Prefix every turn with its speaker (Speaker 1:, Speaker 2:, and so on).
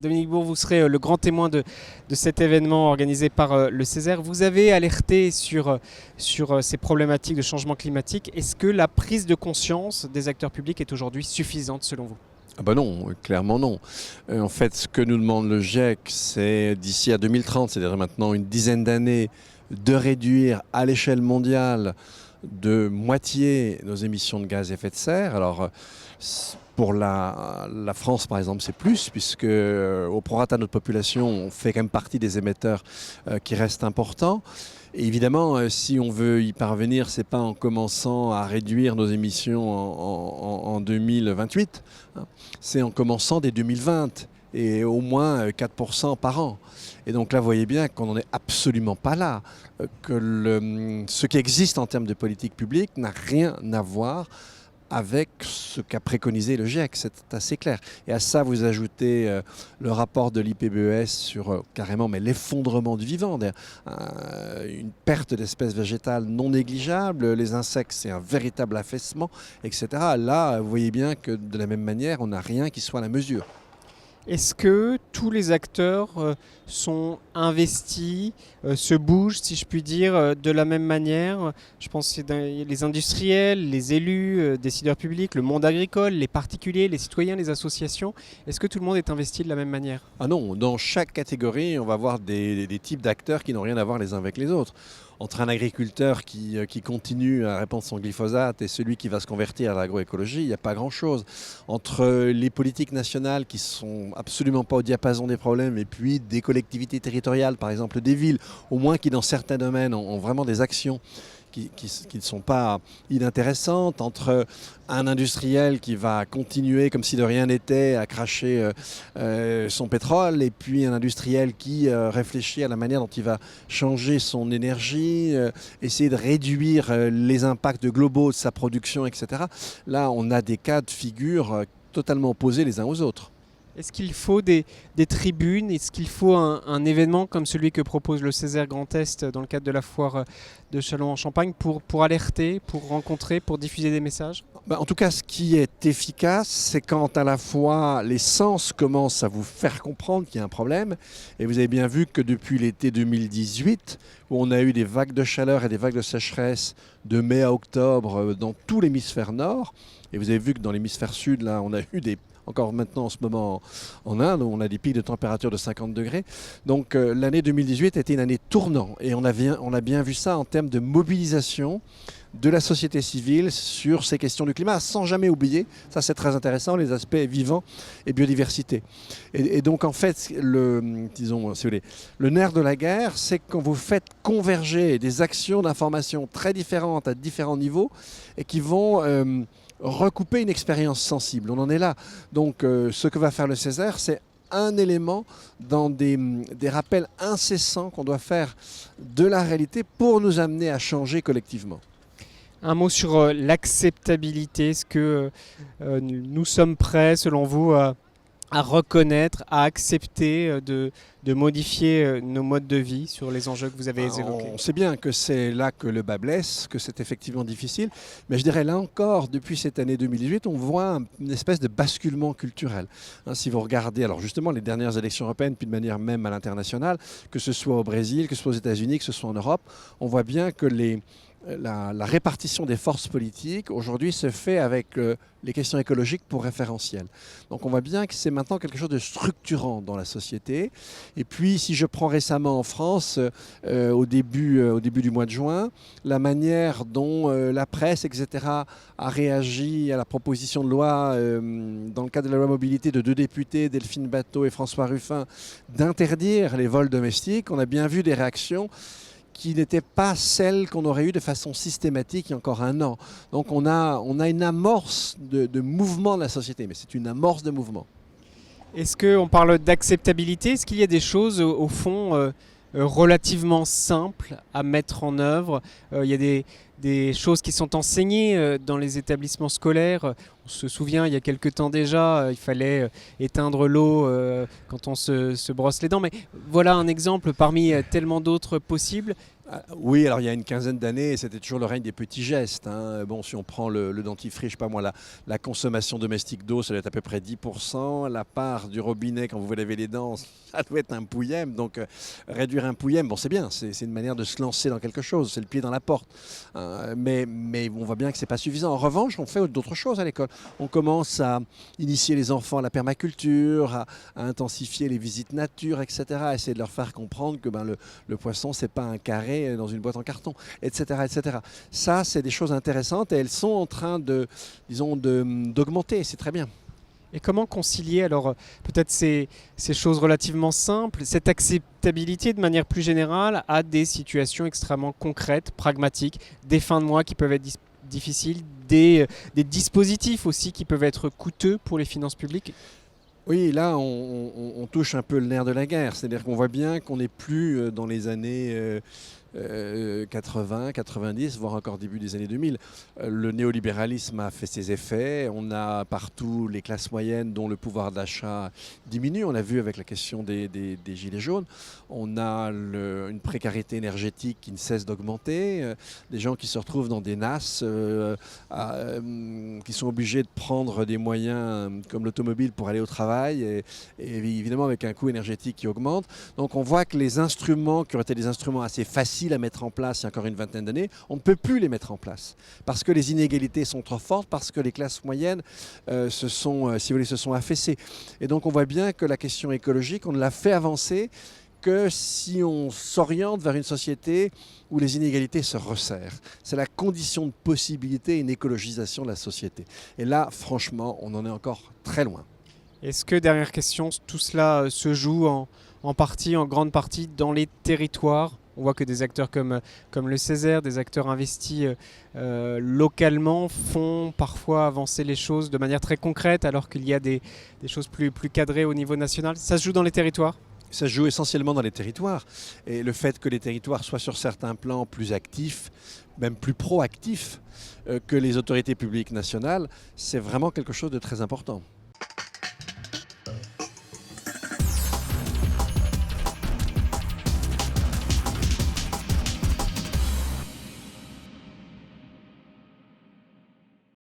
Speaker 1: Dominique Bourg, vous serez le grand témoin de cet événement organisé par le Césaire. Vous avez alerté sur ces problématiques de changement climatique. Est-ce que la prise de conscience des acteurs publics est aujourd'hui suffisante selon vous?
Speaker 2: Ah bah non, clairement non. En fait, ce que nous demande le GIEC, c'est d'ici à 2030, c'est-à-dire maintenant une dizaine d'années, de réduire à l'échelle mondiale de moitié nos émissions de gaz à effet de serre. Alors, pour la France, par exemple, c'est plus, puisque au prorata de notre population, on fait quand même partie des émetteurs qui restent importants. Et évidemment, si on veut y parvenir, c'est pas en commençant à réduire nos émissions en 2028, hein. C'est en commençant dès 2020 et au moins 4% par an. Et donc là, vous voyez bien qu'on n'en est absolument pas là, que ce qui existe en termes de politique publique n'a rien à voir avec ce qu'a préconisé le GIEC, c'est assez clair. Et à ça, vous ajoutez le rapport de l'IPBES sur carrément l'effondrement du vivant, une perte d'espèces végétales non négligeable, les insectes, c'est un véritable affaissement, etc. Là, vous voyez bien que de la même manière, on n'a rien qui soit à la mesure.
Speaker 1: Est-ce que tous les acteurs sont investis, se bougent, si je puis dire, de la même manière? Je pense que les industriels, les élus, décideurs publics, le monde agricole, les particuliers, les citoyens, les associations. Est-ce que tout le monde est investi de la même manière?
Speaker 2: Ah non, dans chaque catégorie, on va voir des types d'acteurs qui n'ont rien à voir les uns avec les autres. Entre un agriculteur qui continue à répandre son glyphosate et celui qui va se convertir à l'agroécologie, il n'y a pas grand-chose. Entre les politiques nationales qui sont absolument pas au diapason des problèmes et puis des collectivités territoriales, par exemple des villes, au moins qui dans certains domaines ont vraiment des actions qui ne sont pas inintéressantes, entre un industriel qui va continuer comme si de rien n'était à cracher son pétrole et puis un industriel qui réfléchit à la manière dont il va changer son énergie, essayer de réduire les impacts globaux de sa production, etc. Là, on a des cas de figure totalement opposés les uns aux autres.
Speaker 1: Est-ce qu'il faut des tribunes? Est-ce qu'il faut un événement comme celui que propose le Césaire Grand Est dans le cadre de la foire de Châlons-en-Champagne pour alerter, pour rencontrer, pour diffuser des messages?
Speaker 2: En tout cas, ce qui est efficace, c'est quand à la fois les sens commencent à vous faire comprendre qu'il y a un problème. Et vous avez bien vu que depuis l'été 2018, où on a eu des vagues de chaleur et des vagues de sécheresse de mai à octobre dans tout l'hémisphère nord, et vous avez vu que dans l'hémisphère sud, là, on a eu encore maintenant en ce moment en Inde, on a des pics de température de 50 degrés. Donc l'année 2018 a été une année tournant et on a bien vu ça en termes de mobilisation de la société civile sur ces questions du climat, sans jamais oublier, ça c'est très intéressant, les aspects vivants et biodiversité. Et donc en fait, disons, si vous voulez, le nerf de la guerre, c'est quand vous faites converger des actions d'information très différentes à différents niveaux et qui vont recouper une expérience sensible. On en est là. Donc ce que va faire le Césaire, c'est un élément dans des rappels incessants qu'on doit faire de la réalité pour nous amener à changer collectivement.
Speaker 1: Un mot sur l'acceptabilité. Est-ce que nous sommes prêts, selon vous, à reconnaître, à accepter de modifier nos modes de vie sur les enjeux que vous avez évoqués?
Speaker 2: On sait bien que c'est là que le bas blesse, que c'est effectivement difficile, mais je dirais là encore, depuis cette année 2018, on voit une espèce de basculement culturel. Si vous regardez, alors justement, les dernières élections européennes, puis de manière même à l'international, que ce soit au Brésil, que ce soit aux États-Unis, que ce soit en Europe, on voit bien que la répartition des forces politiques aujourd'hui se fait avec les questions écologiques pour référentiel. Donc on voit bien que c'est maintenant quelque chose de structurant dans la société. Et puis si je prends récemment en France, au début du mois de juin, la manière dont la presse, etc., a réagi à la proposition de loi dans le cadre de la loi mobilité de deux députés, Delphine Batho et François Ruffin, d'interdire les vols domestiques, on a bien vu des réactions qui n'étaient pas celles qu'on aurait eues de façon systématique il y a encore un an. Donc on a une amorce de mouvement de la société, mais c'est une amorce de mouvement.
Speaker 1: Est-ce qu'on parle d'acceptabilité? Est-ce qu'il y a des choses, au fond, relativement simples à mettre en œuvre? Il y a des choses qui sont enseignées dans les établissements scolaires. On se souvient, il y a quelque temps déjà, il fallait éteindre l'eau quand on se brosse les dents. Mais voilà un exemple parmi tellement d'autres possibles.
Speaker 2: Oui, alors il y a une quinzaine d'années, c'était toujours le règne des petits gestes, hein. Bon, si on prend le dentifrice, je sais pas moi, la consommation domestique d'eau, ça doit être à peu près 10%. La part du robinet quand vous vous lavez les dents, ça doit être un pouillème. Donc réduire un pouillème, bon c'est bien, c'est une manière de se lancer dans quelque chose, c'est le pied dans la porte. Mais on voit bien que c'est pas suffisant. En revanche, on fait d'autres choses à l'école. On commence à initier les enfants à la permaculture, à intensifier les visites nature, etc. À essayer de leur faire comprendre que le poisson, c'est pas un carré dans une boîte en carton, etc., etc. Ça, c'est des choses intéressantes et elles sont en train d'augmenter. C'est très bien.
Speaker 1: Et comment concilier alors peut-être ces choses relativement simples, cette acceptabilité de manière plus générale à des situations extrêmement concrètes, pragmatiques, des fins de mois qui peuvent être difficiles, des dispositifs aussi qui peuvent être coûteux pour les finances publiques?
Speaker 2: Oui, là, on touche un peu le nerf de la guerre. C'est-à-dire qu'on voit bien qu'on n'est plus dans les années 80, 90, voire encore début des années 2000. Le néolibéralisme a fait ses effets. On a partout les classes moyennes dont le pouvoir d'achat diminue. On l'a vu avec la question des gilets jaunes. On a une précarité énergétique qui ne cesse d'augmenter. Des gens qui se retrouvent dans des NAS, qui sont obligés de prendre des moyens comme l'automobile pour aller au travail et évidemment avec un coût énergétique qui augmente. Donc on voit que les instruments qui auraient été des instruments assez faciles à mettre en place il y a encore une vingtaine d'années, on ne peut plus les mettre en place parce que les inégalités sont trop fortes, parce que les classes moyennes se sont affaissées. Et donc on voit bien que la question écologique, on ne l'a fait avancer que si on s'oriente vers une société où les inégalités se resserrent. C'est la condition de possibilité, une écologisation de la société. Et là, franchement, on en est encore très loin.
Speaker 1: Est-ce que, dernière question, tout cela se joue en partie, en grande partie, dans les territoires? On voit que des acteurs comme le Césaire, des acteurs investis localement, font parfois avancer les choses de manière très concrète, alors qu'il y a des choses plus cadrées au niveau national. Ça se joue dans les territoires?
Speaker 2: Ça se joue essentiellement dans les territoires. Et le fait que les territoires soient sur certains plans plus actifs, même plus proactifs que les autorités publiques nationales, c'est vraiment quelque chose de très important.